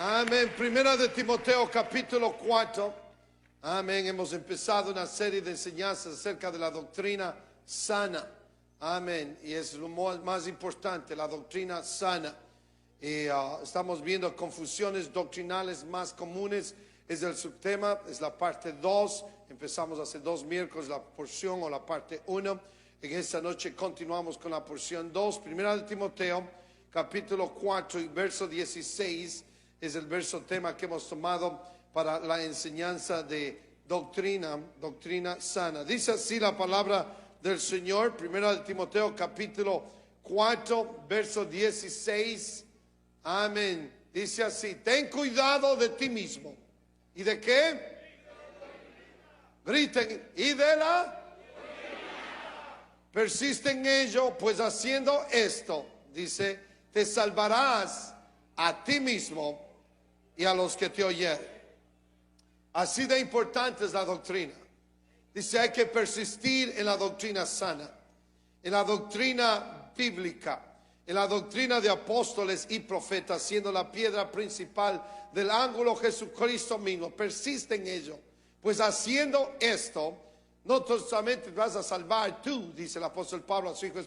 Amén. Primera de Timoteo capítulo 4. Amén. Hemos empezado una serie de enseñanzas acerca de la doctrina sana. Amén. Y es lo más importante, la doctrina sana. Y estamos viendo confusiones doctrinales más comunes. Es el subtema, es la parte 2. Empezamos hace 2 miércoles la porción o la parte 1. En esta noche continuamos con la porción 2. Primera de Timoteo capítulo 4 y verso 16. Es el verso tema que hemos tomado para la enseñanza de doctrina sana. Dice así la palabra del Señor, primera de Timoteo capítulo 4, verso 16. Amén. Dice así: ten cuidado de ti mismo. ¿Y de qué? Griten. ¿Y de la? Persiste en ello, pues haciendo esto, dice, te salvarás a ti mismo y a los que te oyeren. Así de importante es la doctrina. Dice, hay que persistir en la doctrina sana, en la doctrina bíblica, en la doctrina de apóstoles y profetas, siendo la piedra principal del ángulo Jesucristo mismo. Persiste en ello, pues haciendo esto, no solamente vas a salvar tú, dice el apóstol Pablo a su hijo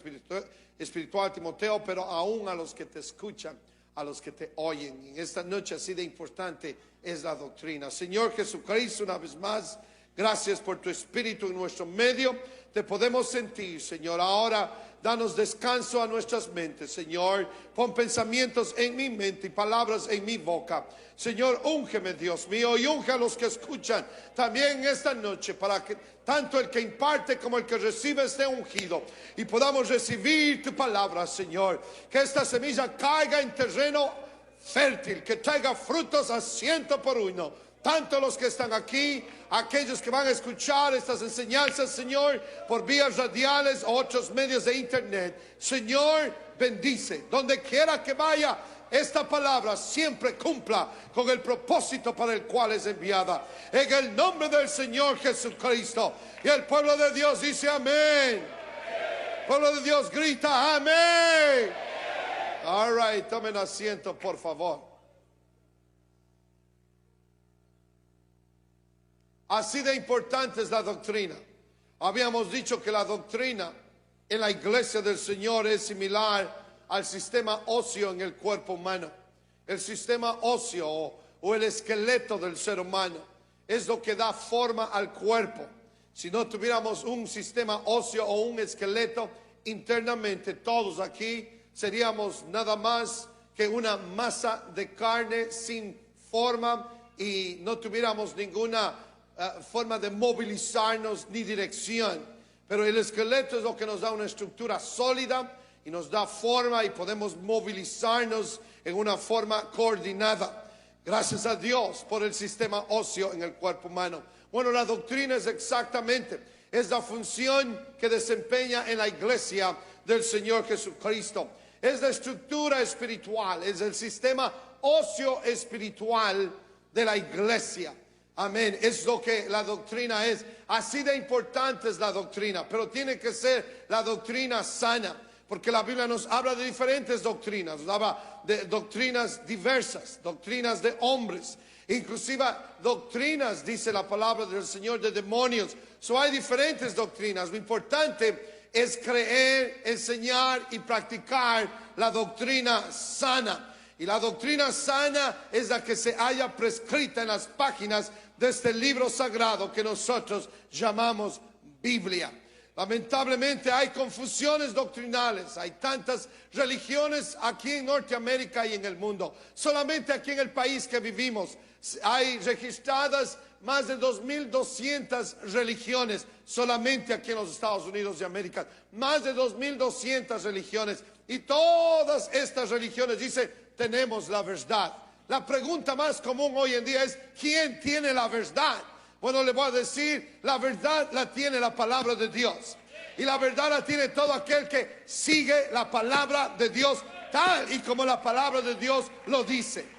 espiritual Timoteo, pero aún a los que te escuchan, a los que te oyen. Y en esta noche así de importante es la doctrina. Señor Jesucristo, una vez más, gracias por tu Espíritu en nuestro medio. Te podemos sentir, Señor. Ahora danos descanso a nuestras mentes, Señor. Pon pensamientos en mi mente y palabras en mi boca. Señor, úngeme, Dios mío, y unge a los que escuchan también esta noche, para que tanto el que imparte como el que recibe esté ungido y podamos recibir tu palabra, Señor. Que esta semilla caiga en terreno fértil, que traiga frutos a 100 por 1. Tanto los que están aquí, aquellos que van a escuchar estas enseñanzas, Señor, por vías radiales o otros medios de internet. Señor, bendice. Donde quiera que vaya, esta palabra siempre cumpla con el propósito para el cual es enviada. En el nombre del Señor Jesucristo. Y el pueblo de Dios dice amén. El pueblo de Dios grita amén. All right, tomen asiento, por favor. Así de importante es la doctrina. Habíamos dicho que la doctrina en la iglesia del Señor es similar al sistema óseo en el cuerpo humano. El sistema óseo o el esqueleto del ser humano es lo que da forma al cuerpo. Si no tuviéramos un sistema óseo o un esqueleto internamente, todos aquí seríamos nada más que una masa de carne sin forma y no tuviéramos ninguna forma de movilizarnos ni dirección. Pero el esqueleto es lo que nos da una estructura sólida y nos da forma y podemos movilizarnos en una forma coordinada. Gracias a Dios por el sistema óseo en el cuerpo humano. Bueno, la doctrina es es la función que desempeña en la iglesia del Señor Jesucristo. Es la estructura espiritual, es el sistema óseo espiritual de la iglesia. Amén, es lo que la doctrina es. Así de importante es la doctrina, pero tiene que ser la doctrina sana, porque la Biblia nos habla de diferentes doctrinas, nos habla de doctrinas diversas, doctrinas de hombres, inclusive doctrinas, dice la palabra del Señor, de demonios. Hay diferentes doctrinas. Lo importante es creer, enseñar y practicar la doctrina sana. Y la doctrina sana es la que se halla prescrita en las páginas de este libro sagrado que nosotros llamamos Biblia. Lamentablemente hay confusiones doctrinales, hay tantas religiones aquí en Norteamérica y en el mundo. Solamente aquí en el país que vivimos hay registradas más de 2.200 religiones, solamente aquí en los Estados Unidos de América. Más de 2.200 religiones. Y todas estas religiones dicen, tenemos la verdad. La pregunta más común hoy en día es, ¿quién tiene la verdad? Bueno, le voy a decir, la verdad la tiene la palabra de Dios. Y la verdad la tiene todo aquel que sigue la palabra de Dios tal y como la palabra de Dios lo dice.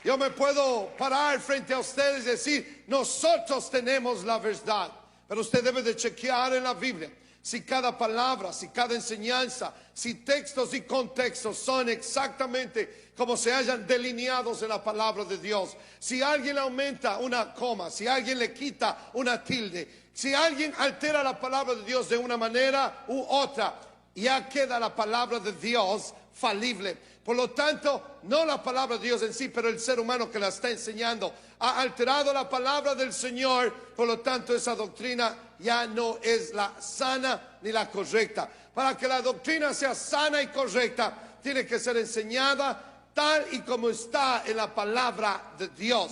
Yo me puedo parar frente a ustedes y decir, nosotros tenemos la verdad. Pero usted debe de chequear en la Biblia si cada palabra, si cada enseñanza, si textos y contextos son exactamente como se hayan delineados en la palabra de Dios. Si alguien aumenta una coma, si alguien le quita una tilde, si alguien altera la palabra de Dios de una manera u otra, ya queda la palabra de Dios falible. Por lo tanto, no la palabra de Dios en sí, pero el ser humano que la está enseñando ha alterado la palabra del Señor. Por lo tanto, esa doctrina ya no es la sana ni la correcta. Para que la doctrina sea sana y correcta, tiene que ser enseñada tal y como está en la palabra de Dios.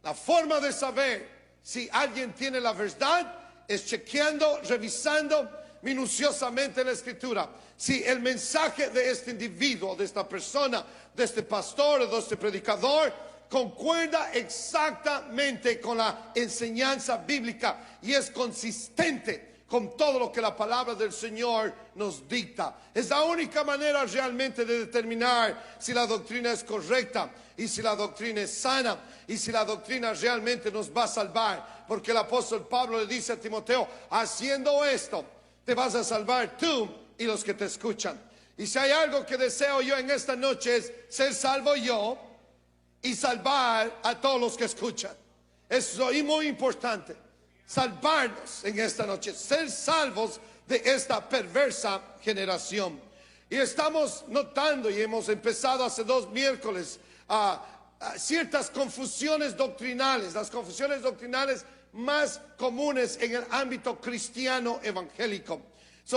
La forma de saber si alguien tiene la verdad es chequeando, revisando minuciosamente la Escritura. Si el mensaje de este individuo, de esta persona, de este pastor o de este predicador concuerda exactamente con la enseñanza bíblica y es consistente con todo lo que la palabra del Señor nos dicta. Es la única manera realmente de determinar si la doctrina es correcta y si la doctrina es sana y si la doctrina realmente nos va a salvar. Porque el apóstol Pablo le dice a Timoteo, haciendo esto, te vas a salvar tú y los que te escuchan. Y si hay algo que deseo yo en esta noche es ser salvo yo y salvar a todos los que escuchan. Eso es muy importante. Salvarnos en esta noche, ser salvos de esta perversa generación. Y estamos notando y hemos empezado hace 2 miércoles a ciertas confusiones doctrinales, las confusiones doctrinales más comunes en el ámbito cristiano evangélico.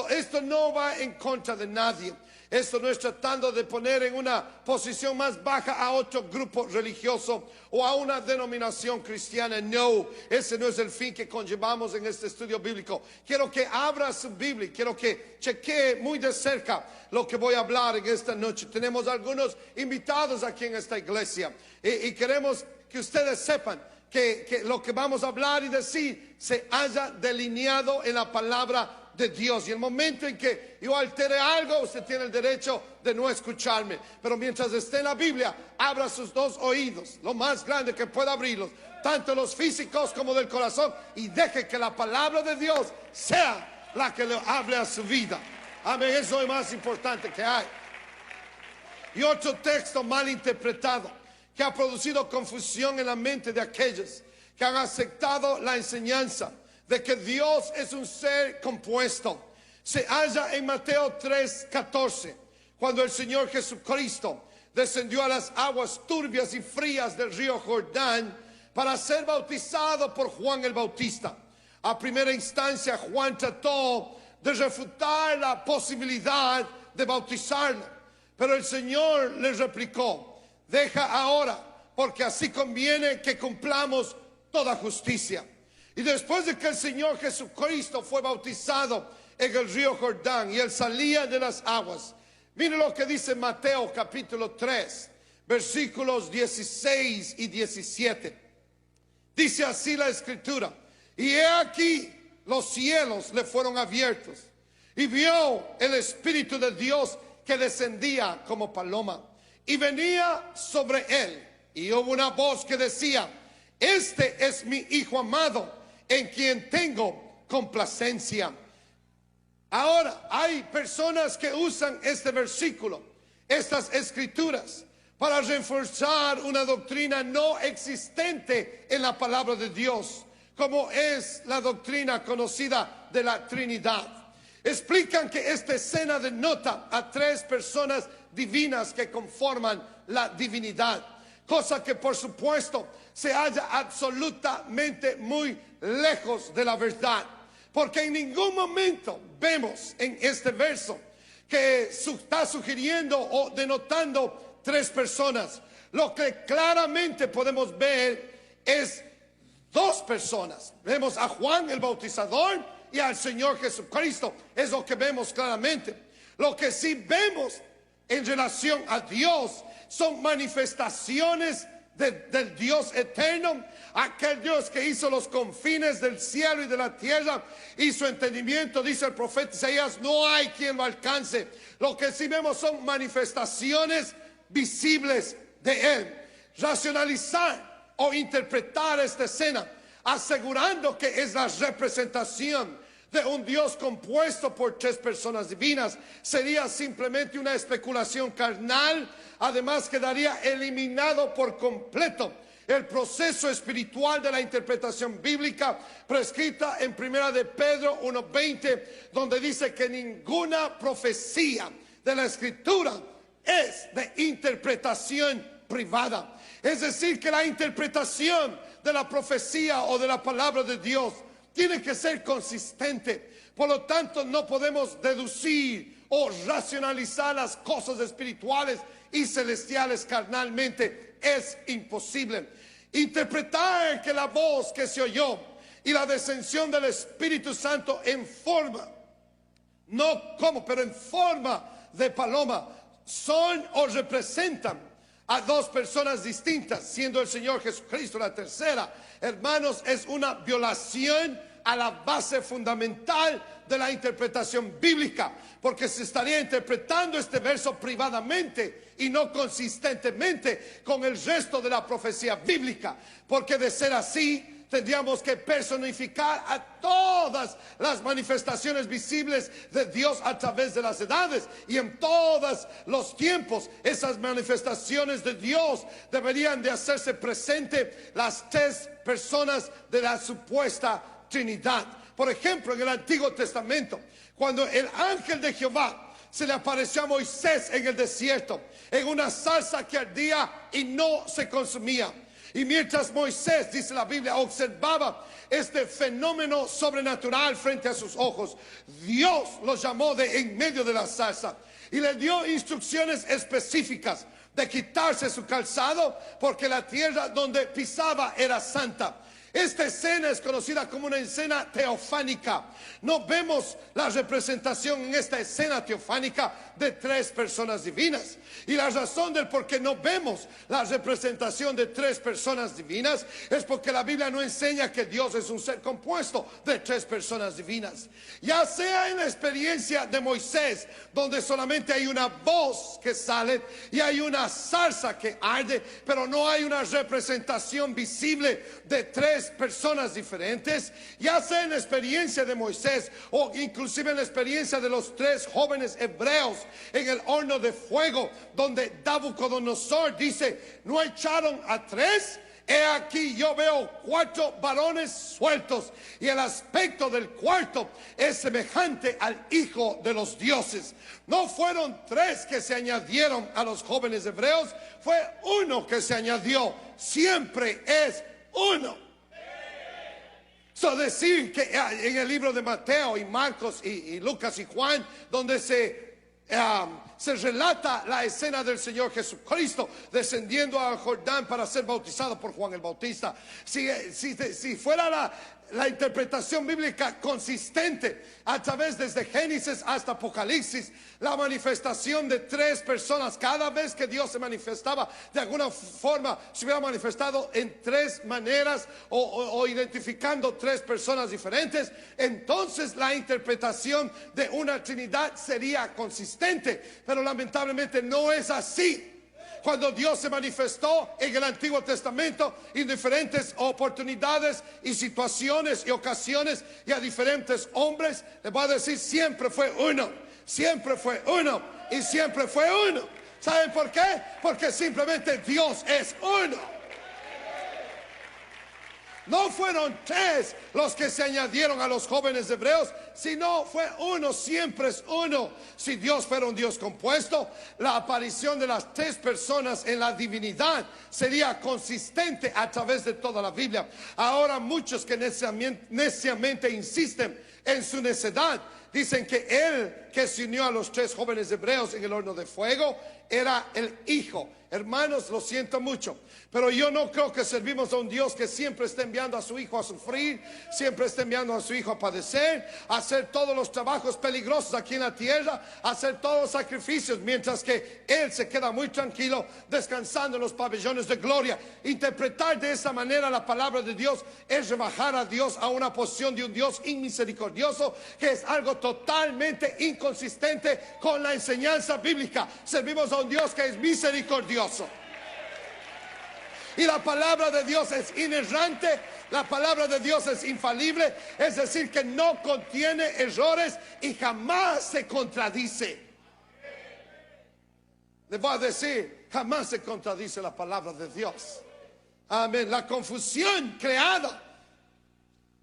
Esto no va en contra de nadie. Esto no es tratando de poner en una posición más baja a otro grupo religioso o a una denominación cristiana. No, ese no es el fin que conllevamos en este estudio bíblico. Quiero que abra su Biblia, quiero que chequee muy de cerca lo que voy a hablar en esta noche. Tenemos algunos invitados aquí en esta iglesia y queremos que ustedes sepan que lo que vamos a hablar y decir se haya delineado en la palabra de Dios. Y el momento en que yo altere algo, usted tiene el derecho de no escucharme. Pero mientras esté en la Biblia, abra sus 2 oídos, lo más grande que pueda abrirlos, tanto los físicos como del corazón, y deje que la palabra de Dios sea la que le hable a su vida. Amén, eso es lo más importante que hay. Y otro texto mal interpretado que ha producido confusión en la mente de aquellos que han aceptado la enseñanza de que Dios es un ser compuesto, se halla en Mateo 3:14, cuando el Señor Jesucristo descendió a las aguas turbias y frías del río Jordán para ser bautizado por Juan el Bautista. A primera instancia, Juan trató de refutar la posibilidad de bautizarlo, pero el Señor le replicó, deja ahora, porque así conviene que cumplamos toda justicia. Y después de que el Señor Jesucristo fue bautizado en el río Jordán y él salía de las aguas, mire lo que dice Mateo capítulo 3, versículos 16 y 17. Dice así la Escritura, y he aquí los cielos le fueron abiertos y vio el Espíritu de Dios que descendía como paloma y venía sobre él. Y hubo una voz que decía, este es mi Hijo amado, en quien tengo complacencia. Ahora, hay personas que usan este versículo, estas escrituras, para reforzar una doctrina no existente en la palabra de Dios, como es la doctrina conocida de la Trinidad. Explican que esta escena denota a 3 personas divinas que conforman la divinidad, cosa que por supuesto se halla absolutamente muy lejos de la verdad, porque en ningún momento vemos en este verso que está sugiriendo o denotando 3 personas. Lo que claramente podemos ver es 2 personas. Vemos a Juan el Bautizador y al Señor Jesucristo, es lo que vemos claramente. Lo que sí vemos en relación a Dios son manifestaciones del Dios eterno, aquel Dios que hizo los confines del cielo y de la tierra, y su entendimiento, dice el profeta Isaías, no hay quien lo alcance. Lo que sí vemos son manifestaciones visibles de él. Racionalizar o interpretar esta escena asegurando que es la representación de un Dios compuesto por tres personas divinas sería simplemente una especulación carnal. Además, quedaría eliminado por completo el proceso espiritual de la interpretación bíblica prescrita en 1 de Pedro 1:20, donde dice que ninguna profecía de la Escritura es de interpretación privada. Es decir, que la interpretación de la profecía o de la palabra de Dios tiene que ser consistente. Por lo tanto, no podemos deducir o racionalizar las cosas espirituales y celestiales carnalmente. Es imposible. Interpretar que la voz que se oyó y la descensión del Espíritu Santo en forma, no como, pero en forma de paloma, son o representan a dos personas distintas, siendo el Señor Jesucristo la tercera. Hermanos, es una violación a la base fundamental de la interpretación bíblica, porque se estaría interpretando este verso privadamente y no consistentemente con el resto de la profecía bíblica, porque de ser así tendríamos que personificar a todas las manifestaciones visibles de Dios a través de las edades y en todos los tiempos. Esas manifestaciones de Dios deberían de hacerse presente las tres personas de la supuesta Trinidad. Por ejemplo, en el Antiguo Testamento, cuando el ángel de Jehová se le apareció a Moisés en el desierto, en una zarza que ardía y no se consumía. Y mientras Moisés, dice la Biblia, observaba este fenómeno sobrenatural frente a sus ojos, Dios lo llamó de en medio de la zarza y le dio instrucciones específicas de quitarse su calzado, porque la tierra donde pisaba era santa. Esta escena es conocida como una escena teofánica. No vemos la representación en esta escena teofánica de tres personas divinas. Y la razón del por qué no vemos la representación de tres personas divinas es porque la Biblia no enseña que Dios es un ser compuesto de tres personas divinas. Ya sea en la experiencia de Moisés, donde solamente hay una voz que sale y hay una zarza que arde, pero no hay una representación visible de tres personas diferentes, ya sea en la experiencia de Moisés o inclusive en la experiencia de los tres jóvenes hebreos en el horno de fuego, donde Nabucodonosor dice: ¿no echaron a tres? He aquí yo veo 4 varones sueltos, y el aspecto del cuarto es semejante al hijo de los dioses. No fueron 3 que se añadieron a los jóvenes hebreos, fue uno que se añadió. Siempre es uno. Decir que en el libro de Mateo y Marcos y Lucas y Juan, donde se relata la escena del Señor Jesucristo descendiendo al Jordán para ser bautizado por Juan el Bautista, si fuera la interpretación bíblica consistente a través desde Génesis hasta Apocalipsis, la manifestación de 3 personas, cada vez que Dios se manifestaba de alguna forma, se hubiera manifestado en 3 maneras o identificando 3 personas diferentes, entonces la interpretación de una Trinidad sería consistente. Pero lamentablemente no es así. Cuando Dios se manifestó en el Antiguo Testamento en diferentes oportunidades y situaciones y ocasiones y a diferentes hombres, les voy a decir, siempre fue uno, siempre fue uno y siempre fue uno. ¿Saben por qué? Porque simplemente Dios es uno. No fueron 3 los que se añadieron a los jóvenes hebreos, sino fue uno, siempre es uno. Si Dios fuera un Dios compuesto, la aparición de las 3 personas en la divinidad sería consistente a través de toda la Biblia. Ahora muchos que neciamente insisten en su necedad, dicen que él que se unió a los 3 jóvenes hebreos en el horno de fuego era el Hijo. Hermanos, lo siento mucho, pero yo no creo que servimos a un Dios que siempre está enviando a su Hijo a sufrir, siempre está enviando a su Hijo a padecer, a hacer todos los trabajos peligrosos aquí en la tierra, a hacer todos los sacrificios, mientras que Él se queda muy tranquilo descansando en los pabellones de gloria. Interpretar de esa manera la palabra de Dios es rebajar a Dios a una posición de un Dios inmisericordioso, que es algo totalmente inconsistente con la enseñanza bíblica. Servimos a un Dios que es misericordioso. Y la palabra de Dios es inerrante La palabra de Dios es infalible, es decir, que no contiene errores y jamás se contradice. Le voy a decir, jamás se contradice la palabra de Dios. Amén. La confusión creada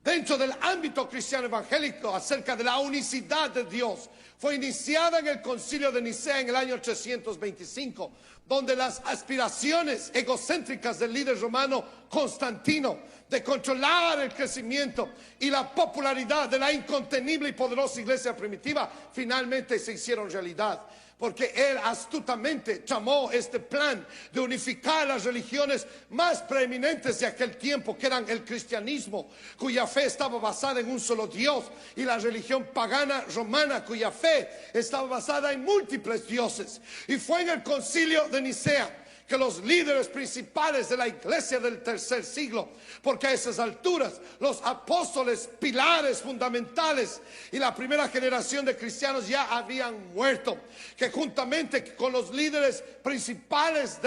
dentro del ámbito cristiano evangélico acerca de la unicidad de Dios fue iniciada en el Concilio de Nicea en el año 325, donde las aspiraciones egocéntricas del líder romano Constantino de controlar el crecimiento y la popularidad de la incontenible y poderosa iglesia primitiva finalmente se hicieron realidad. Porque él astutamente tramó este plan de unificar las religiones más preeminentes de aquel tiempo, que eran el cristianismo, cuya fe estaba basada en un solo Dios, y la religión pagana romana, cuya fe estaba basada en múltiples dioses. Y fue en el Concilio de Nicea que los líderes principales de la iglesia del tercer siglo, porque a esas alturas los apóstoles, pilares fundamentales y la primera generación de cristianos ya habían muerto, que juntamente con los líderes principales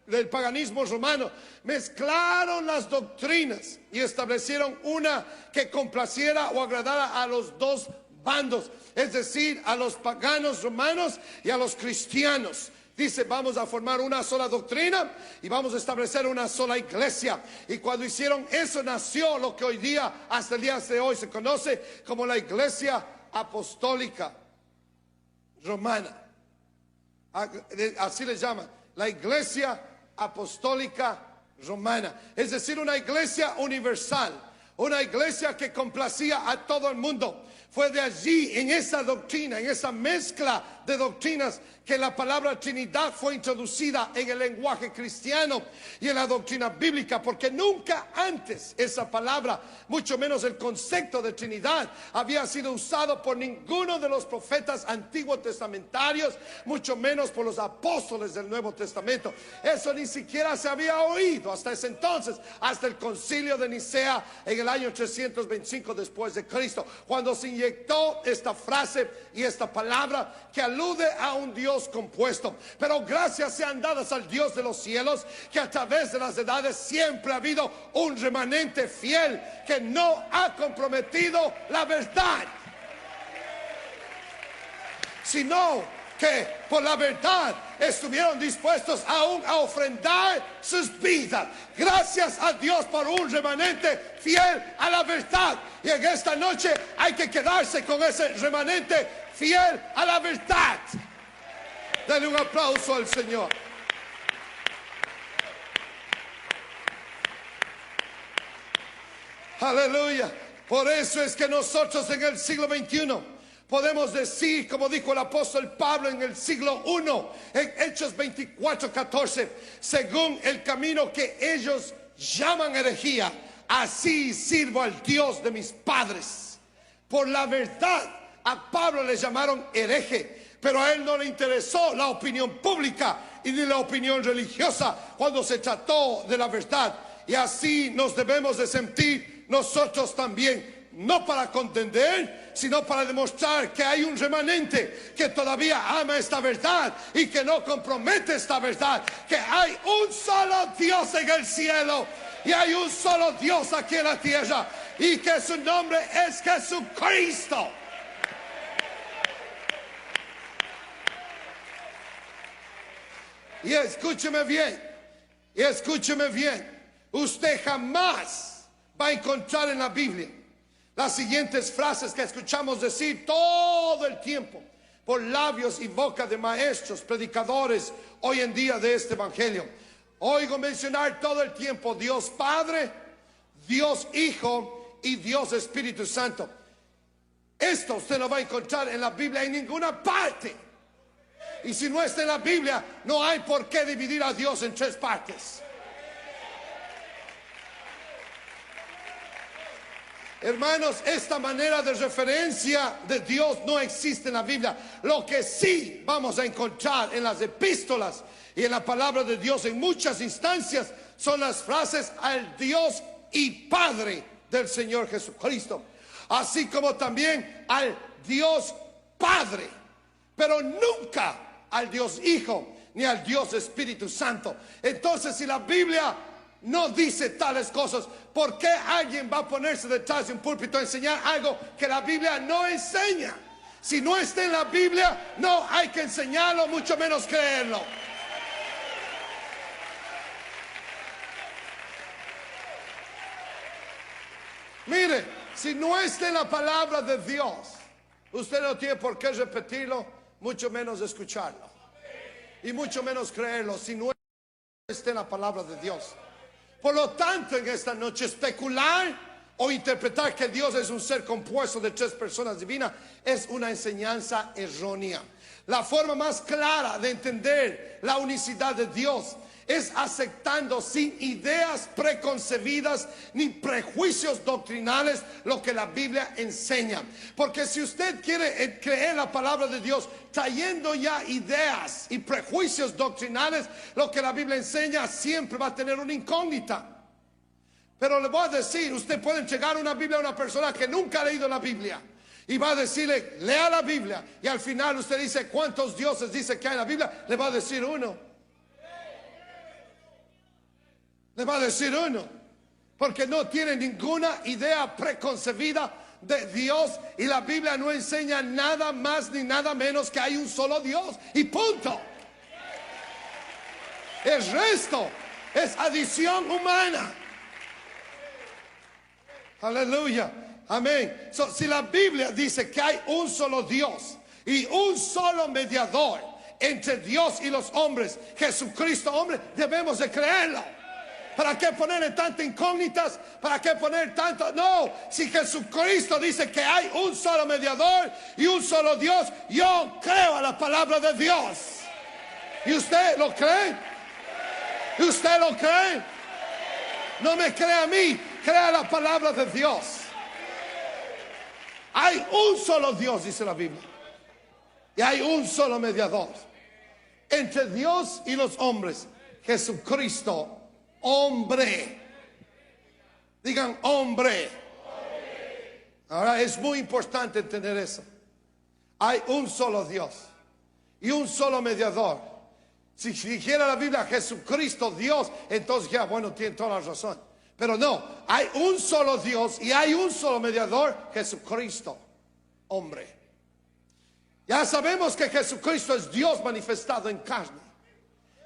del paganismo romano mezclaron las doctrinas y establecieron una que complaciera o agradara a los dos bandos, es decir, a los paganos romanos y a los cristianos. Dice, vamos a formar una sola doctrina y vamos a establecer una sola iglesia. Y cuando hicieron eso, nació lo que hoy día, hasta el día de hoy, se conoce como la Iglesia Apostólica Romana. Así le llaman, la Iglesia Apostólica Romana. Es decir, una iglesia universal, una iglesia que complacía a todo el mundo. Fue de allí, en esa doctrina, en esa mezcla de doctrinas, que la palabra Trinidad fue introducida en el lenguaje cristiano y en la doctrina bíblica, porque nunca antes esa palabra, mucho menos el concepto de Trinidad, había sido usado por ninguno de los profetas antiguos testamentarios, mucho menos por los apóstoles del Nuevo Testamento. Eso ni siquiera se había oído hasta ese entonces, hasta el Concilio de Nicea en el año 325 después de Cristo, cuando se inyectó esta frase y esta palabra que alude a un Dios compuesto. Pero gracias sean dadas al Dios de los cielos, que a través de las edades siempre ha habido un remanente fiel que no ha comprometido la verdad, sino que por la verdad estuvieron dispuestos aún a ofrendar sus vidas. Gracias a Dios por un remanente fiel a la verdad. Y en esta noche hay que quedarse con ese remanente fiel a la verdad. Dale un aplauso al Señor. Aleluya. Por eso es que nosotros en el siglo XXI podemos decir, como dijo el apóstol Pablo en el siglo I, en Hechos 24:14, según el camino que ellos llaman herejía, así sirvo al Dios de mis padres. Por la verdad, a Pablo le llamaron hereje, pero a él no le interesó la opinión pública y ni la opinión religiosa cuando se trató de la verdad. Y así nos debemos de sentir nosotros también, no para contender, sino para demostrar que hay un remanente que todavía ama esta verdad y que no compromete esta verdad, que hay un solo Dios en el cielo y hay un solo Dios aquí en la tierra, y que su nombre es Jesucristo. Y escúcheme bien, usted jamás va a encontrar en la Biblia las siguientes frases que escuchamos decir todo el tiempo por labios y boca de maestros, predicadores hoy en día de este evangelio. Oigo mencionar todo el tiempo Dios Padre, Dios Hijo y Dios Espíritu Santo. Esto usted no va a encontrar en la Biblia en ninguna parte. Y si no está en la Biblia, no hay por qué dividir a Dios en tres partes. Hermanos, esta manera de referencia de Dios no existe en la Biblia. Lo que sí vamos a encontrar en las epístolas y en la palabra de Dios en muchas instancias son las frases al Dios y Padre del Señor Jesucristo, así como también al Dios Padre, pero nunca al Dios Hijo ni al Dios Espíritu Santo. Entonces, si la Biblia no dice tales cosas, ¿por qué alguien va a ponerse detrás de un púlpito a enseñar algo que la Biblia no enseña? Si no está en la Biblia, no hay que enseñarlo, mucho menos creerlo. Mire, si no está en la palabra de Dios, usted no tiene por qué repetirlo, mucho menos escucharlo. Y mucho menos creerlo, si no está en la palabra de Dios. Por lo tanto, en esta noche, especular o interpretar que Dios es un ser compuesto de 3 personas divinas es una enseñanza errónea. La forma más clara de entender la unicidad de Dios es aceptando sin ideas preconcebidas ni prejuicios doctrinales lo que la Biblia enseña. Porque si usted quiere creer la palabra de Dios trayendo ya ideas y prejuicios doctrinales, lo que la Biblia enseña siempre va a tener una incógnita. Pero le voy a decir, usted puede entregar una Biblia a una persona que nunca ha leído la Biblia y va a decirle, lea la Biblia, y al final usted dice, ¿cuántos dioses dice que hay en la Biblia? Le va a decir uno. Le va a decir uno, porque no tiene ninguna idea preconcebida de Dios, y la Biblia no enseña nada más ni nada menos que hay un solo Dios y punto. El resto es adición humana. Aleluya, amén. Si la Biblia dice que hay un solo Dios y un solo mediador entre Dios y los hombres, Jesucristo hombre, debemos de creerlo. ¿Para qué ponerle tantas incógnitas? ¿Para qué poner tanto? No, si Jesucristo dice que hay un solo mediador y un solo Dios, yo creo a la palabra de Dios. ¿Y usted lo cree? ¿Y usted lo cree? No me cree a mí, crea la palabra de Dios. Hay un solo Dios, dice la Biblia, y hay un solo mediador entre Dios y los hombres, Jesucristo hombre. Digan hombre. Ahora es muy importante entender eso. Hay un solo Dios y un solo mediador. Si dijera la Biblia Jesucristo Dios, entonces ya, bueno, tiene toda la razón. Pero no, hay un solo Dios y hay un solo mediador, Jesucristo hombre. Ya sabemos que Jesucristo es Dios manifestado en carne.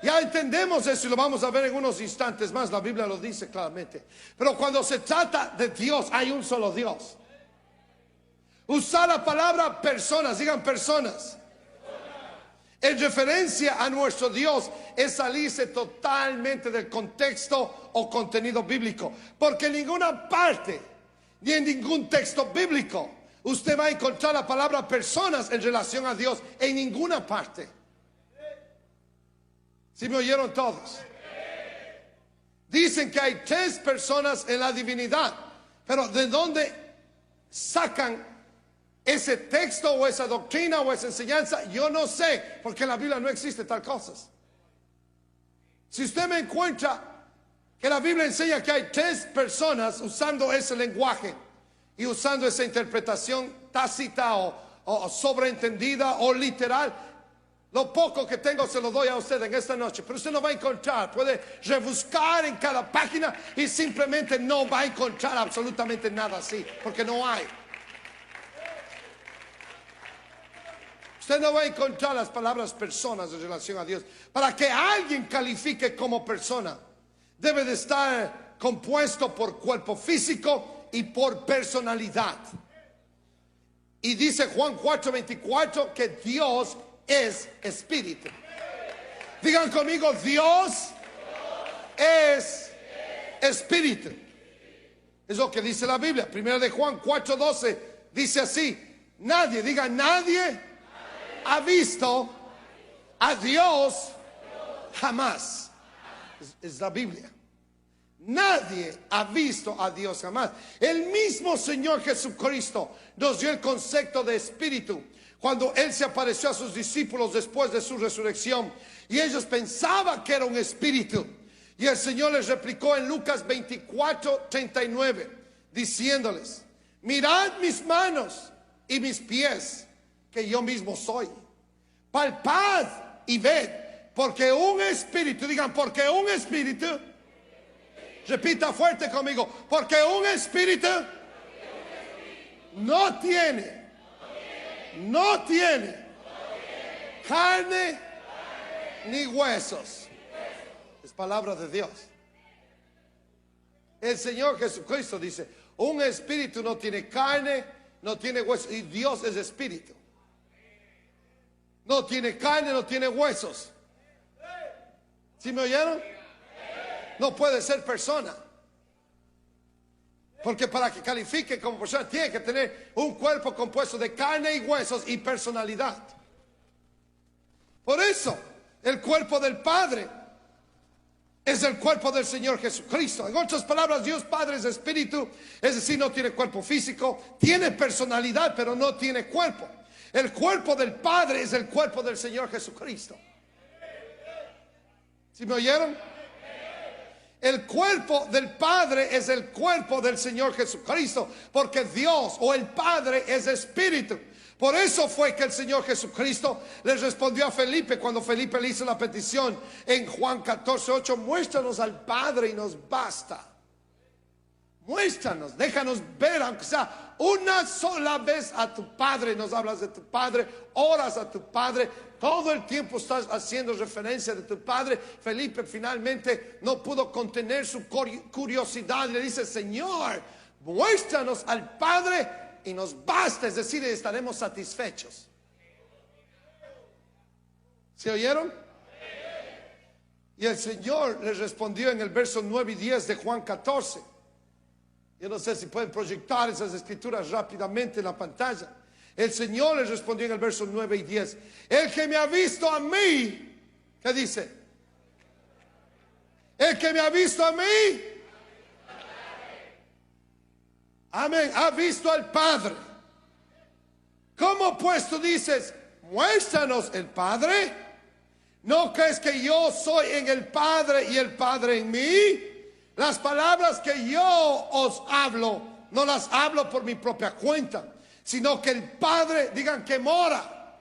Ya entendemos eso y lo vamos a ver en unos instantes más. La Biblia lo dice claramente. Pero cuando se trata de Dios, hay un solo Dios. Usar la palabra personas, digan personas, en referencia a nuestro Dios, es salirse totalmente del contexto o contenido bíblico. Porque en ninguna parte, ni en ningún texto bíblico, usted va a encontrar la palabra personas en relación a Dios. En ninguna parte. ¿Sí me oyeron todos? Dicen que hay 3 personas en la divinidad, pero ¿de dónde sacan ese texto o esa doctrina o esa enseñanza? Yo no sé, porque en la Biblia no existe tal cosas. Si usted me encuentra que la Biblia enseña que hay 3 personas usando ese lenguaje y usando esa interpretación tácita o sobreentendida o literal, lo poco que tengo se lo doy a usted en esta noche. Pero usted no va a encontrar, puede rebuscar en cada página y simplemente no va a encontrar absolutamente nada así, porque no hay. Usted no va a encontrar las palabras personas en relación a Dios. Para que alguien califique como persona, debe de estar compuesto por cuerpo físico y por personalidad. Y dice Juan 4:24 que Dios es espíritu. Digan conmigo, Dios es espíritu. Es lo que dice la Biblia. Primero de Juan 4:12 dice así: nadie, diga nadie ha visto a Dios jamás. Es la Biblia. Nadie ha visto a Dios jamás. El mismo Señor Jesucristo nos dio el concepto de espíritu cuando Él se apareció a sus discípulos después de su resurrección, y ellos pensaban que era un espíritu. Y el Señor les replicó en Lucas 24:39, diciéndoles: mirad mis manos y mis pies, que yo mismo soy. Palpad y ved, porque un espíritu, digan, porque un espíritu Repita fuerte conmigo, porque un espíritu no tiene carne ni huesos. Es palabra de Dios. El Señor Jesucristo dice, un espíritu no tiene carne, no tiene huesos, y Dios es espíritu. No tiene carne, no tiene huesos. ¿Sí me oyeron? No puede ser persona. Porque para que califique como persona tiene que tener un cuerpo compuesto de carne y huesos y personalidad. Por eso el cuerpo del Padre es el cuerpo del Señor Jesucristo. En otras palabras, Dios Padre es espíritu, es decir, no tiene cuerpo físico, tiene personalidad, pero no tiene cuerpo. El cuerpo del Padre es el cuerpo del Señor Jesucristo. ¿Sí me oyeron? El cuerpo del Padre es el cuerpo del Señor Jesucristo, porque Dios o el Padre es espíritu. Por eso fue que el Señor Jesucristo le respondió a Felipe cuando Felipe le hizo la petición en Juan 14:8, muéstranos al Padre y nos basta. Muéstranos, déjanos ver, aunque sea una sola vez a tu Padre. Nos hablas de tu Padre, oras a tu Padre, todo el tiempo estás haciendo referencia de tu Padre. Felipe finalmente no pudo contener su curiosidad y le dice, Señor, muéstranos al Padre y nos basta, es decir, estaremos satisfechos. ¿Se oyeron? Y el Señor les respondió en el verso 9 y 10 de Juan 14. Yo no sé si pueden proyectar esas escrituras rápidamente en la pantalla. El Señor les respondió en el verso 9 y 10. El que me ha visto a mí, ¿qué dice? El que me ha visto a mí, amén, ha visto al Padre. ¿Cómo pues tú dices, muéstranos el Padre? ¿No crees que yo soy en el Padre y el Padre en mí? Las palabras que yo os hablo, no las hablo por mi propia cuenta, sino que el Padre, digan que mora.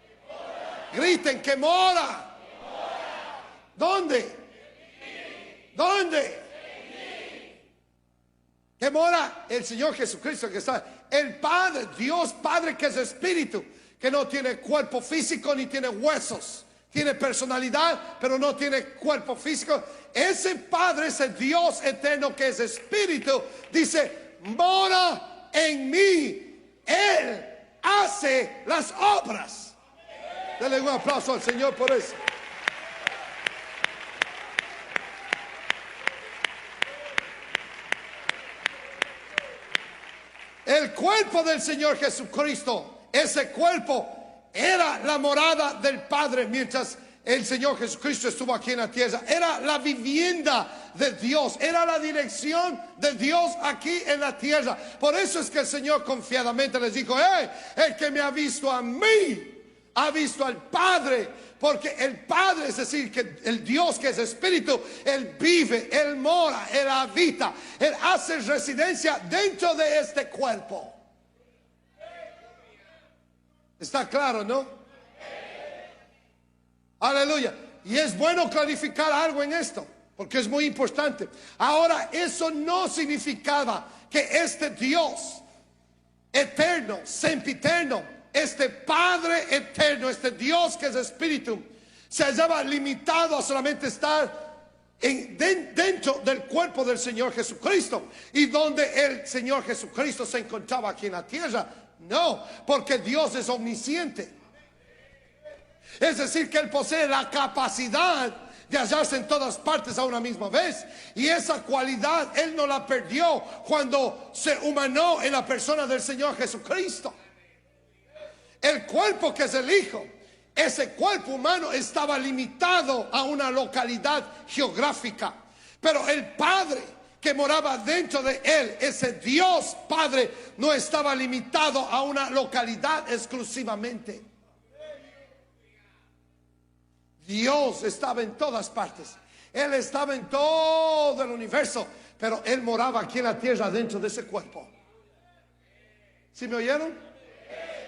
Griten que mora. ¿Dónde? ¿Dónde? Que mora el Señor Jesucristo, que está el Padre, Dios Padre, que es espíritu, que no tiene cuerpo físico ni tiene huesos. Tiene personalidad, pero no tiene cuerpo físico. Ese Padre, ese Dios eterno que es espíritu, dice, mora en mí. Él hace las obras. Denle un aplauso al Señor por eso. El cuerpo del Señor Jesucristo, ese cuerpo era la morada del Padre mientras el Señor Jesucristo estuvo aquí en la tierra. Era la vivienda de Dios, era la dirección de Dios aquí en la tierra. Por eso es que el Señor confiadamente les dijo, el que me ha visto a mí, ha visto al Padre. Porque el Padre, es decir, que el Dios que es espíritu, Él vive, Él mora, Él habita, Él hace residencia dentro de este cuerpo. ¿Está claro, no? Aleluya. Y es bueno clarificar algo en esto, porque es muy importante. Ahora, eso no significaba que este Dios eterno, sempiterno, este Padre eterno, este Dios que es espíritu, se hallaba limitado a solamente estar dentro del cuerpo del Señor Jesucristo, y donde el Señor Jesucristo se encontraba aquí en la tierra. No, porque Dios es omnisciente. Es decir, que Él posee la capacidad de hallarse en todas partes a una misma vez. Y esa cualidad Él no la perdió cuando se humanó en la persona del Señor Jesucristo. El cuerpo que es el Hijo, ese cuerpo humano estaba limitado a una localidad geográfica. Pero el Padre que moraba dentro de Él, ese Dios Padre, no estaba limitado a una localidad exclusivamente. Dios estaba en todas partes. Él estaba en todo el universo, pero Él moraba aquí en la tierra dentro de ese cuerpo. ¿Sí me oyeron?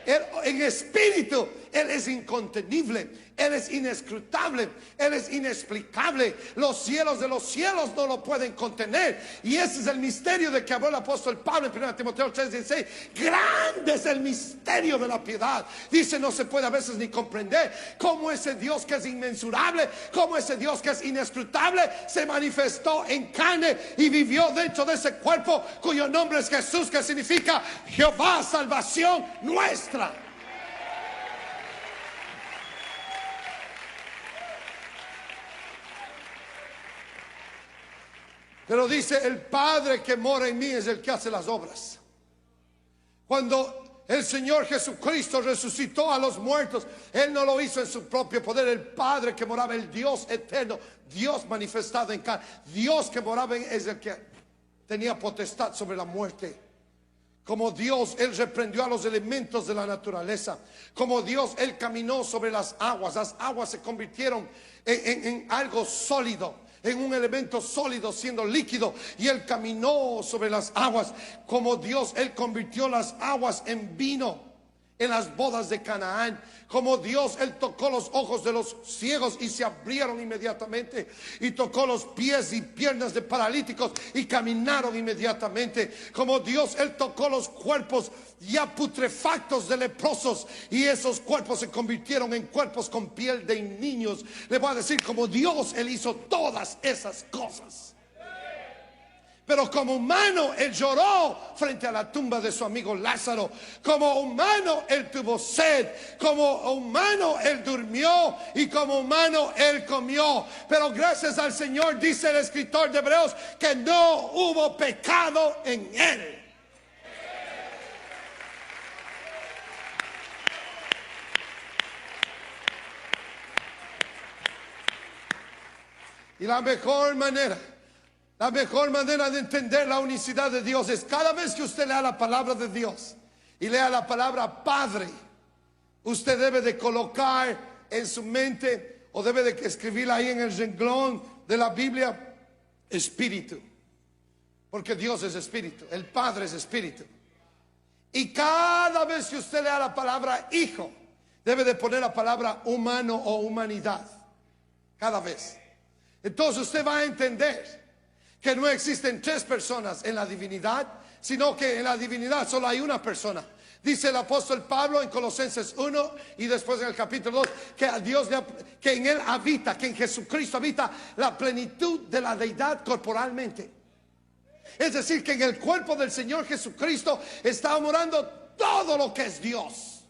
Él, en espíritu, Él es incontenible, Él es inescrutable, Él es inexplicable. Los cielos de los cielos no lo pueden contener. Y ese es el misterio de que habló el apóstol Pablo en 1 Timoteo 3:16. Grande es el misterio de la piedad. Dice, no se puede a veces ni comprender cómo ese Dios que es inmensurable, cómo ese Dios que es inescrutable, se manifestó en carne y vivió dentro de ese cuerpo cuyo nombre es Jesús, que significa Jehová, salvación nuestra. Pero dice, el Padre que mora en mí es el que hace las obras. Cuando el Señor Jesucristo resucitó a los muertos, Él no lo hizo en su propio poder. El Padre que moraba, el Dios eterno, Dios manifestado en carne, Dios que moraba en, es el que tenía potestad sobre la muerte. Como Dios, Él reprendió a los elementos de la naturaleza. Como Dios, Él caminó sobre las aguas. Las aguas se convirtieron en algo sólido, en un elemento sólido siendo líquido, y Él caminó sobre las aguas. Como Dios, Él convirtió las aguas en vino en las bodas de Canaán. Como Dios, Él tocó los ojos de los ciegos y se abrieron inmediatamente, y tocó los pies y piernas de paralíticos y caminaron inmediatamente. Como Dios, Él tocó los cuerpos ya putrefactos de leprosos, y esos cuerpos se convirtieron en cuerpos con piel de niños. Le voy a decir, como Dios, Él hizo todas esas cosas. Pero como humano, Él lloró frente a la tumba de su amigo Lázaro. Como humano, Él tuvo sed. Como humano, Él durmió. Y como humano, Él comió. Pero gracias al Señor, dice el escritor de Hebreos, que no hubo pecado en Él. Y la mejor manera de entender la unicidad de Dios es cada vez que usted lea la palabra de Dios y lea la palabra Padre, usted debe de colocar en su mente, o debe de escribirla ahí en el renglón de la Biblia, Espíritu. Porque Dios es Espíritu, el Padre es Espíritu. Y cada vez que usted lea la palabra Hijo, debe de poner la palabra humano o humanidad. Cada vez. Entonces usted va a entender que no existen tres personas en la divinidad, sino que en la divinidad solo hay una persona. Dice el apóstol Pablo en Colosenses 1 y después en el capítulo 2, que a Dios, que en Él habita, que en Jesucristo habita la plenitud de la deidad corporalmente. Es decir, que en el cuerpo del Señor Jesucristo está morando todo lo que es Dios.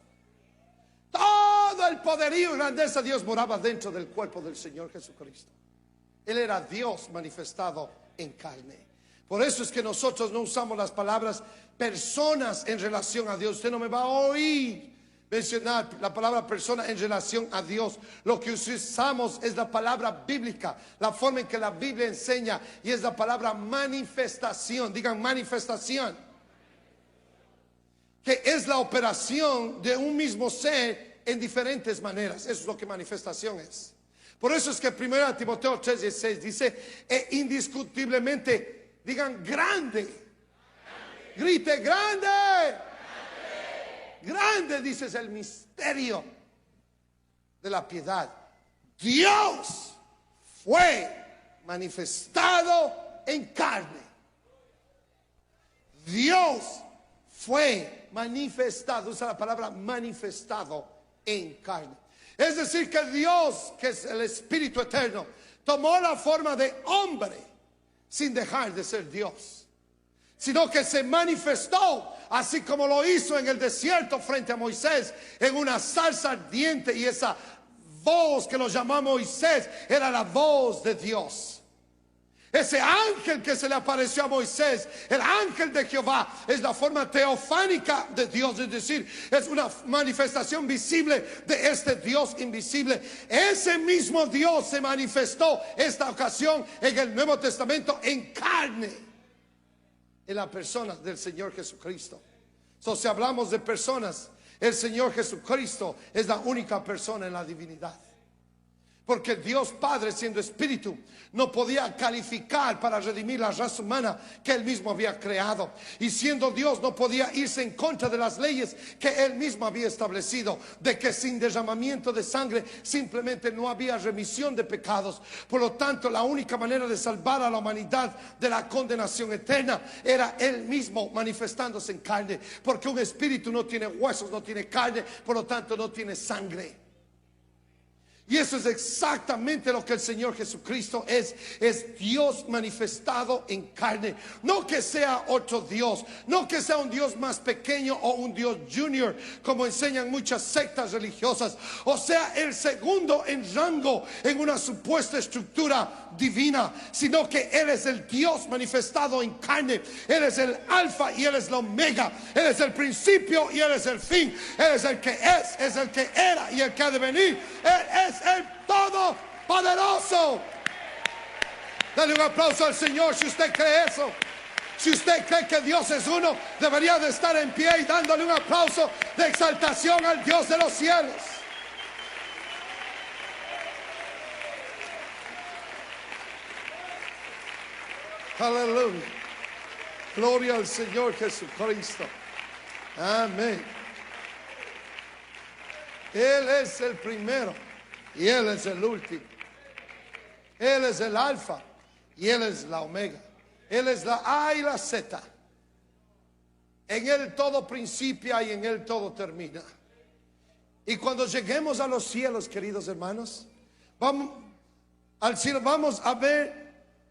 Todo el poderío y grandeza de Dios moraba dentro del cuerpo del Señor Jesucristo. Él era Dios manifestado en carne. Por eso es que nosotros no usamos las palabras personas en relación a Dios. Usted no me va a oír mencionar la palabra persona en relación a Dios. Lo que usamos es la palabra bíblica, la forma en que la Biblia enseña, y es la palabra manifestación. Digan manifestación, que es la operación de un mismo ser en diferentes maneras. Eso es lo que manifestación es. Por eso es que 1 Timoteo 3:16 dice, indiscutiblemente, digan grande. Grite grande. Grande, dice, es el misterio de la piedad. Dios fue manifestado en carne. Dios fue manifestado, usa la palabra manifestado en carne. Es decir, que Dios, que es el Espíritu eterno, tomó la forma de hombre sin dejar de ser Dios, sino que se manifestó, así como lo hizo en el desierto frente a Moisés, en una zarza ardiente, y esa voz que lo llamó Moisés era la voz de Dios. Ese ángel que se le apareció a Moisés, el ángel de Jehová, es la forma teofánica de Dios, es decir, es una manifestación visible de este Dios invisible. Ese mismo Dios se manifestó esta ocasión en el Nuevo Testamento en carne, en la persona del Señor Jesucristo. Entonces, si hablamos de personas, el Señor Jesucristo es la única persona en la divinidad. Porque Dios Padre, siendo espíritu, no podía calificar para redimir la raza humana que Él mismo había creado. Y siendo Dios, no podía irse en contra de las leyes que Él mismo había establecido, de que sin derramamiento de sangre simplemente no había remisión de pecados. Por lo tanto, la única manera de salvar a la humanidad de la condenación eterna era Él mismo manifestándose en carne. Porque un espíritu no tiene huesos, no tiene carne, por lo tanto no tiene sangre. Y eso es exactamente lo que el Señor Jesucristo es Dios manifestado en carne. No que sea otro Dios, no que sea un Dios más pequeño o un Dios junior, como enseñan muchas sectas religiosas. O sea, el segundo en rango en una supuesta estructura divina, sino que Él es el Dios manifestado en carne. Él es el alfa y Él es la omega. Él es el principio y Él es el fin. Él es el que es el que era y el que ha de venir. Él es el Todopoderoso. Dale un aplauso al Señor si usted cree eso. Si usted cree que Dios es uno, debería de estar en pie y dándole un aplauso de exaltación al Dios de los cielos. Aleluya. Gloria al Señor Jesucristo. Amén. Él es el primero y Él es el último. Él es el alfa y Él es la omega. Él es la A y la Z. En Él todo principia y en Él todo termina. Y cuando lleguemos a los cielos, queridos hermanos, vamos al cielo, vamos a ver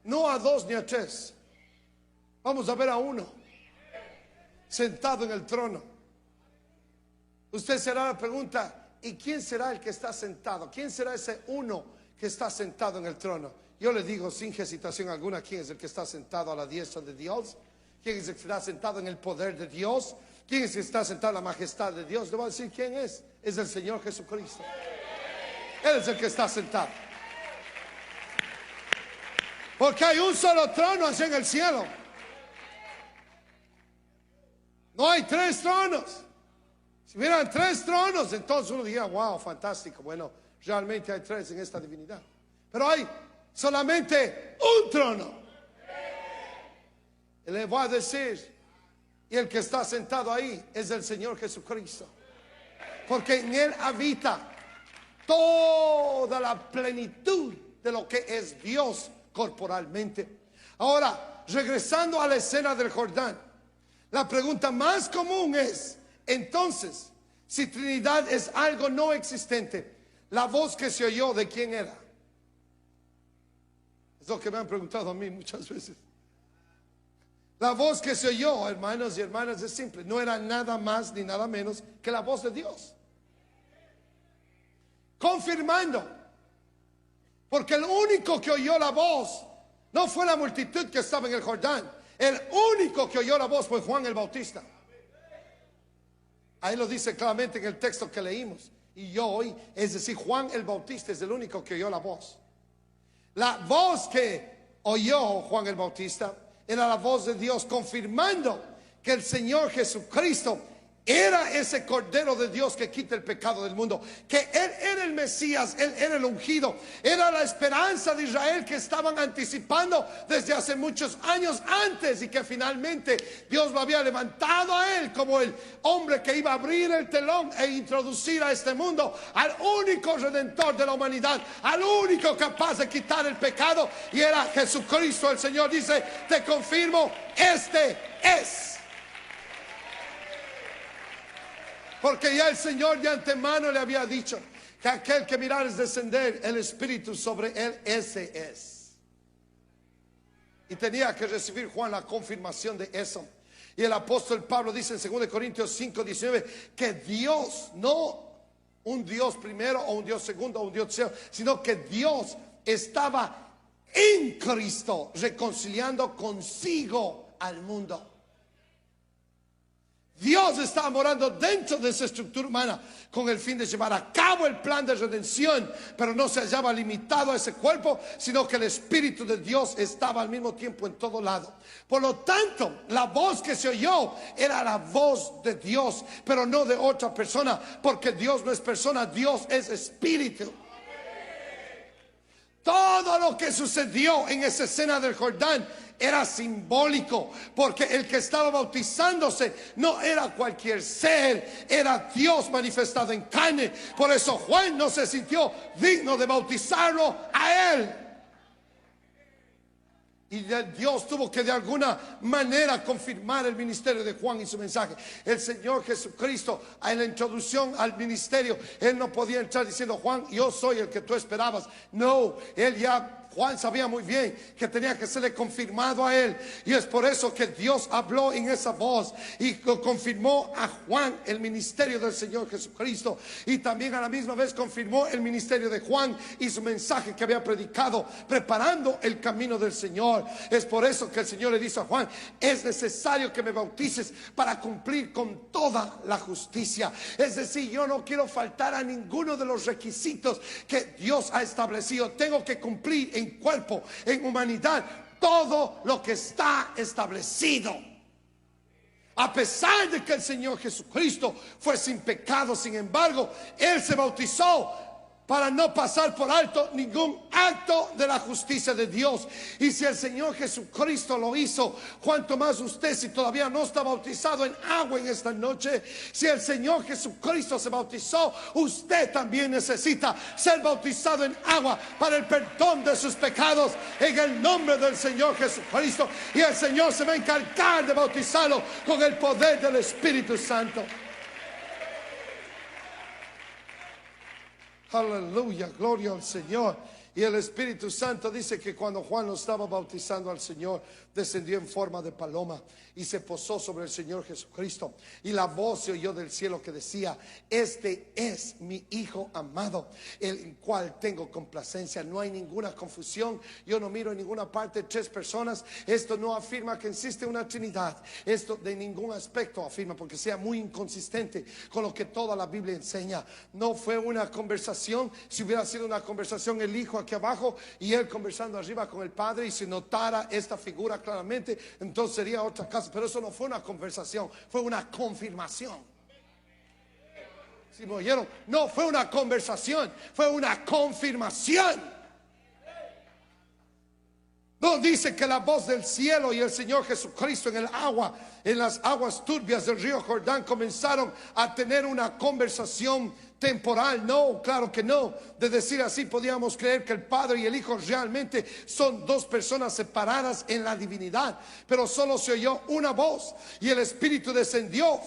no a dos ni a tres, vamos a ver a uno sentado en el trono. Usted se hará la pregunta: ¿y quién será el que está sentado? ¿Quién será ese uno que está sentado en el trono? Yo le digo sin hesitación alguna: ¿quién es el que está sentado a la diestra de Dios? ¿Quién es el que está sentado en el poder de Dios? ¿Quién es el que está sentado en la majestad de Dios? Le voy a decir quién es. Es el Señor Jesucristo. Él es el que está sentado. Porque hay un solo trono allá en el cielo. No hay tres tronos. Si hubieran tres tronos, entonces uno diría: wow, fantástico. Bueno, realmente hay tres en esta divinidad. Pero hay solamente un trono. Y le voy a decir, y el que está sentado ahí es el Señor Jesucristo. Porque en Él habita toda la plenitud de lo que es Dios corporalmente. Ahora, regresando a la escena del Jordán, la pregunta más común es: entonces, si Trinidad es algo no existente, la voz que se oyó, ¿de quién era? Es lo que me han preguntado a mí muchas veces. La voz que se oyó, hermanos y hermanas, es simple: no era nada más ni nada menos que la voz de Dios, confirmando. Porque el único que oyó la voz no fue la multitud que estaba en el Jordán. El único que oyó la voz fue Juan el Bautista. Ahí lo dice claramente en el texto que leímos. Y yo hoy, es decir, Juan el Bautista es el único que oyó la voz. La voz que oyó Juan el Bautista era la voz de Dios, confirmando que el Señor Jesucristo era ese Cordero de Dios que quita el pecado del mundo, que Él era el Mesías, Él era el ungido, era la esperanza de Israel que estaban anticipando desde hace muchos años antes, y que finalmente Dios lo había levantado a Él como el hombre que iba a abrir el telón e introducir a este mundo al único redentor de la humanidad, al único capaz de quitar el pecado, y era Jesucristo. El Señor dice: te confirmo, este es. Porque ya el Señor de antemano le había dicho que aquel que mirares descender el Espíritu sobre él, ese es. Y tenía que recibir Juan la confirmación de eso. Y el apóstol Pablo dice en 2 Corintios 5, 19, que Dios, no un Dios primero o un Dios segundo o un Dios tercero, sino que Dios estaba en Cristo reconciliando consigo al mundo. Dios estaba morando dentro de esa estructura humana con el fin de llevar a cabo el plan de redención, pero no se hallaba limitado a ese cuerpo, sino que el Espíritu de Dios estaba al mismo tiempo en todo lado. Por lo tanto, la voz que se oyó era la voz de Dios, pero no de otra persona, porque Dios no es persona, Dios es Espíritu. Todo lo que sucedió en esa escena del Jordán era simbólico, porque el que estaba bautizándose no era cualquier ser, era Dios manifestado en carne. Por eso Juan no se sintió digno de bautizarlo a él. Y Dios tuvo que de alguna manera confirmar el ministerio de Juan y su mensaje. El Señor Jesucristo, en la introducción al ministerio, Él no podía entrar diciendo: Juan, yo soy el que tú esperabas. No, Juan sabía muy bien que tenía que serle confirmado a él. Y es por eso que Dios habló en esa voz y confirmó a Juan el ministerio del Señor Jesucristo. Y también a la misma vez confirmó el ministerio de Juan y su mensaje que había predicado, preparando el camino del Señor. Es por eso que el Señor le dice a Juan: es necesario que me bautices para cumplir con toda la justicia. Es decir, yo no quiero faltar a ninguno de los requisitos que Dios ha establecido. Tengo que cumplir en cuerpo, en humanidad, todo lo que está establecido. A pesar de que el Señor Jesucristo fue sin pecado, sin embargo, Él se bautizó para no pasar por alto ningún acto de la justicia de Dios. Y si el Señor Jesucristo lo hizo, cuanto más usted, si todavía no está bautizado en agua en esta noche, si el Señor Jesucristo se bautizó, usted también necesita ser bautizado en agua para el perdón de sus pecados, en el nombre del Señor Jesucristo. Y el Señor se va a encargar de bautizarlo con el poder del Espíritu Santo. Aleluya, gloria al Señor. Y el Espíritu Santo dice que cuando Juan lo estaba bautizando al Señor, descendió en forma de paloma y se posó sobre el Señor Jesucristo. Y la voz se oyó del cielo que decía: este es mi Hijo amado, el cual tengo complacencia. No hay ninguna confusión. Yo no miro en ninguna parte tres personas. Esto no afirma que existe una Trinidad. Esto de ningún aspecto afirma, porque sea muy inconsistente con lo que toda la Biblia enseña. No fue una conversación. Si hubiera sido una conversación, el Hijo aquí abajo y él conversando arriba con el Padre, y se notara esta figura claramente, entonces sería otra cosa. Pero eso no fue una conversación, fue una confirmación. ¿Sí me oyeron? No fue una conversación, fue una confirmación. No dice que la voz del cielo y el Señor Jesucristo en el agua, en las aguas turbias del río Jordán, comenzaron a tener una conversación temporal. No, claro que no. De decir así, podíamos creer que el Padre y el Hijo realmente son dos personas separadas en la divinidad. Pero solo se oyó una voz y el Espíritu descendió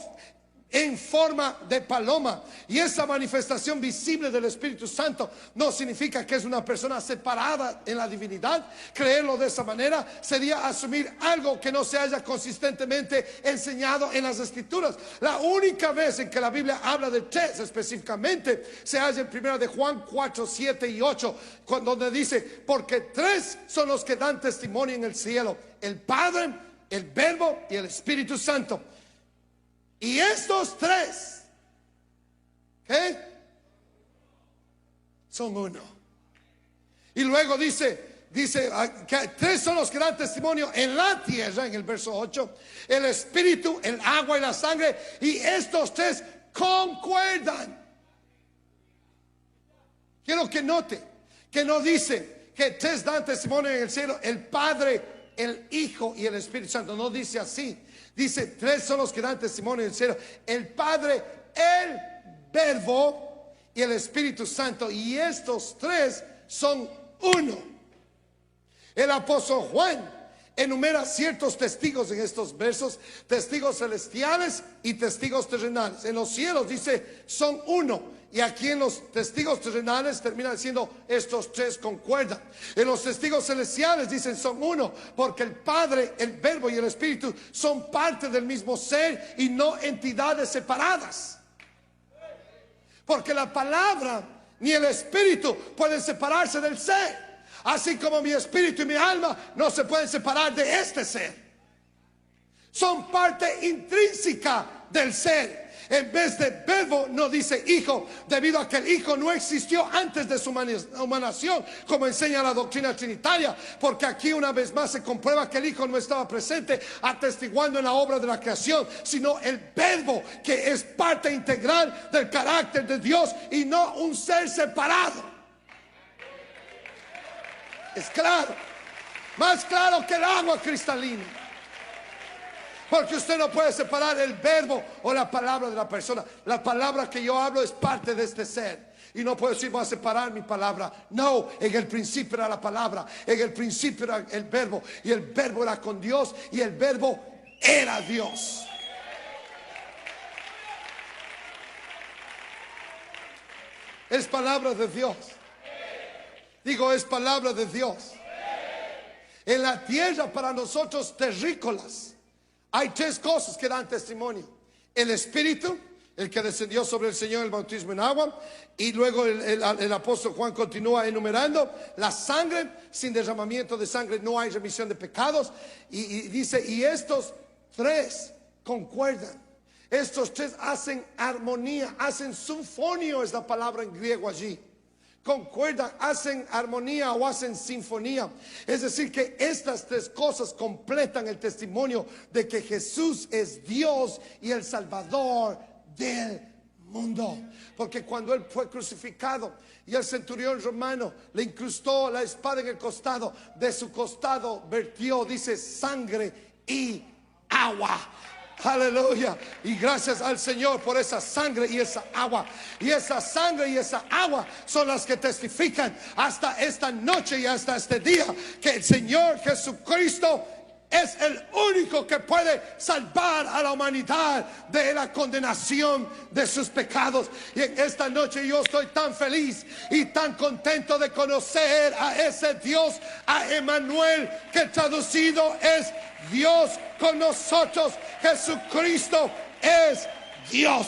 en forma de paloma. Y esa manifestación visible del Espíritu Santo no significa que es una persona separada en la divinidad. Creerlo de esa manera sería asumir algo que no se haya consistentemente enseñado en las Escrituras. La única vez en que la Biblia habla de tres específicamente se halla en 1 de Juan 4, 7 y 8, donde dice: porque tres son los que dan testimonio en el cielo: el Padre, el Verbo y el Espíritu Santo. Y estos tres, ¿qué? Son uno. Y luego dice que tres son los que dan testimonio en la tierra, en el verso 8: el Espíritu, el agua y la sangre. Y estos tres concuerdan. Quiero que note que no dice que tres dan testimonio en el cielo: el Padre, el Hijo y el Espíritu Santo. No dice así. Dice: tres son los que dan testimonio en el cielo: el Padre, el Verbo y el Espíritu Santo. Y estos tres son uno. El apóstol Juan enumera ciertos testigos en estos versos: testigos celestiales y testigos terrenales. En los cielos dice son uno, y aquí en los testigos terrenales termina diciendo estos tres concuerdan. En los testigos celestiales dicen son uno, porque el Padre, el Verbo y el Espíritu son parte del mismo ser y no entidades separadas. Porque la palabra ni el Espíritu pueden separarse del ser, así como mi espíritu y mi alma no se pueden separar de este ser. Son parte intrínseca del ser. En vez de verbo no dice hijo, debido a que el hijo no existió antes de su humanación, como enseña la doctrina trinitaria. Porque aquí una vez más se comprueba que el hijo no estaba presente atestiguando en la obra de la creación, sino el verbo, que es parte integral del carácter de Dios y no un ser separado. Es claro. Más claro que el agua cristalina. Porque usted no puede separar el verbo o la palabra de la persona. La palabra que yo hablo es parte de este ser. Y no puedo decir, voy a separar mi palabra. No, en el principio era la palabra. En el principio era el verbo. Y el verbo era con Dios. Y el verbo era Dios. Es palabra de Dios. Digo, es palabra de Dios. En la tierra para nosotros terrícolas hay tres cosas que dan testimonio. El Espíritu, el que descendió sobre el Señor, el bautismo en agua. Y luego el apóstol Juan continúa enumerando la sangre. Sin derramamiento de sangre no hay remisión de pecados. Y dice, y estos tres concuerdan. Estos tres hacen armonía, hacen sinfonio, es la palabra en griego allí. Concuerdan, hacen armonía o hacen sinfonía. Es decir, que estas tres cosas completan el testimonio de que Jesús es Dios y el Salvador del mundo. Porque cuando Él fue crucificado y el centurión romano le incrustó la espada en el costado, de su costado vertió, dice, sangre y agua. Aleluya. Y gracias al Señor por esa sangre y esa agua. Y esa sangre y esa agua son las que testifican hasta esta noche y hasta este día que el Señor Jesucristo es el único que puede salvar a la humanidad de la condenación de sus pecados. Y en esta noche yo estoy tan feliz y tan contento de conocer a ese Dios, a Emmanuel, que traducido es Dios con nosotros. Jesucristo es Dios.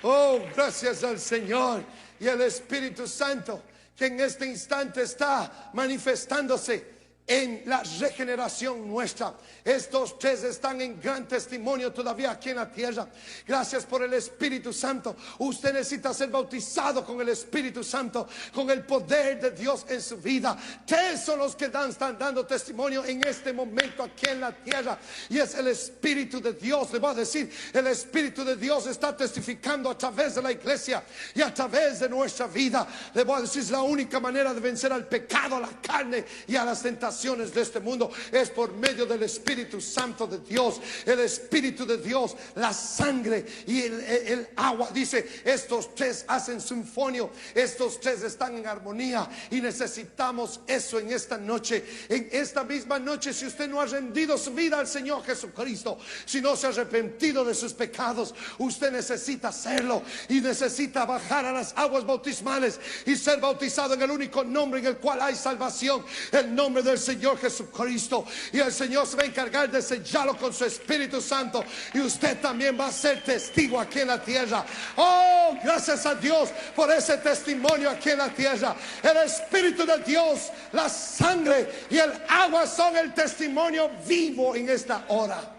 Oh, gracias al Señor y al Espíritu Santo, que en este instante está manifestándose en la regeneración nuestra. Estos tres están en gran testimonio todavía aquí en la tierra. Gracias por el Espíritu Santo. Usted necesita ser bautizado con el Espíritu Santo, con el poder de Dios en su vida. Tres son los que están dando testimonio en este momento aquí en la tierra, y es el Espíritu de Dios. Le voy a decir, el Espíritu de Dios está testificando a través de la iglesia y a través de nuestra vida. Le voy a decir, es la única manera de vencer al pecado, a la carne y a las tentaciones de este mundo, es por medio del Espíritu Santo de Dios. El Espíritu de Dios, la sangre y el agua. Dice, estos tres hacen sinfonio, estos tres están en armonía, y necesitamos eso en esta noche. En esta misma noche, si usted no ha rendido su vida al Señor Jesucristo, si no se ha arrepentido de sus pecados, usted necesita hacerlo y necesita bajar a las aguas bautismales y ser bautizado en el único nombre en el cual hay salvación, el nombre del Señor Jesucristo. Y el Señor se va a encargar de sellarlo con su Espíritu Santo, y usted también va a ser testigo aquí en la tierra. Oh, gracias a Dios por ese testimonio aquí en la tierra. El Espíritu de Dios, la sangre y el agua son el testimonio vivo en esta hora.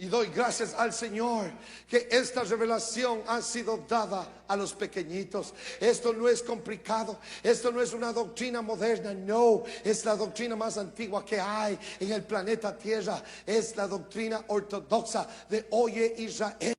Y doy gracias al Señor que esta revelación ha sido dada a los pequeñitos. Esto no es complicado, esto no es una doctrina moderna, no, es la doctrina más antigua que hay en el planeta Tierra. Es la doctrina ortodoxa de Oye Israel.